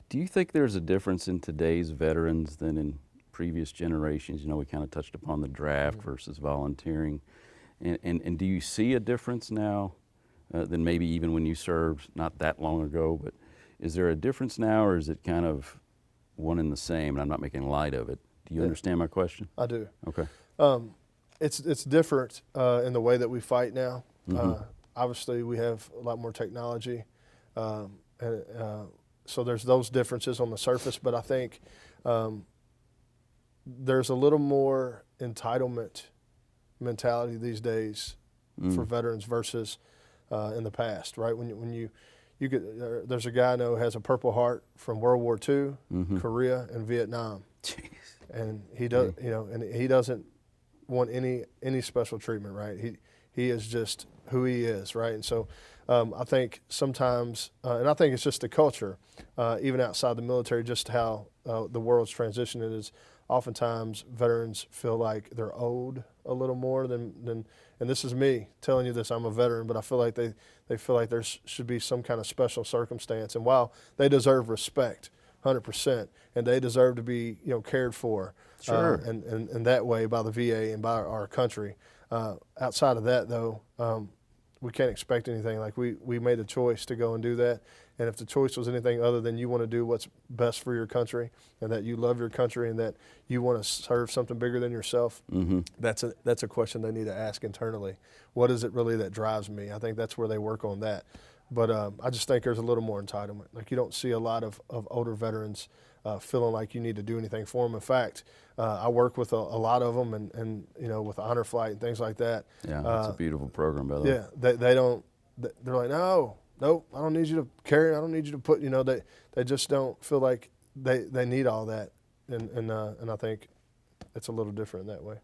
Do you think there's a difference in today's veterans than in previous generations? You know, we kind of touched upon the draft versus volunteering. And do you see a difference now than maybe even when you served not that long ago? But is there a difference now, or is it kind of one and the same? And I'm not making light of it. Do you understand my question? I do. Okay. It's different in the way that we fight now. Mm-hmm. Obviously, we have a lot more technology, so there's those differences on the surface. But I think there's a little more entitlement mentality these days for veterans versus in the past. Right? When you get there's a guy I know who has a Purple Heart from World War II, Korea, and Vietnam. Jeez. And he does, and he doesn't want any special treatment, right? He is just who he is, right? And so I think sometimes, and I think it's just the culture, even outside the military, just how the world's transitioning is. Oftentimes, veterans feel like they're owed a little more than and this is me telling you this. I'm a veteran, but I feel like they feel like there should be some kind of special circumstance. And while they deserve respect, 100%, and they deserve to be cared for, Sure. and that way by the VA and by our country. Outside of that, though, we can't expect anything. Like we made a choice to go and do that, and if the choice was anything other than you want to do what's best for your country, and that you love your country, and that you want to serve something bigger than yourself, that's a question they need to ask internally. What is it really that drives me? I think that's where they work on that. But I just think there's a little more entitlement. Like you don't see a lot of older veterans feeling like you need to do anything for them. In fact, I work with a lot of them, and with Honor Flight and things like that. Yeah, that's a beautiful program, by the way. Yeah, they don't. They're like, nope, I don't need you to carry. I don't need you to put. They just don't feel like they need all that, and I think it's a little different that way.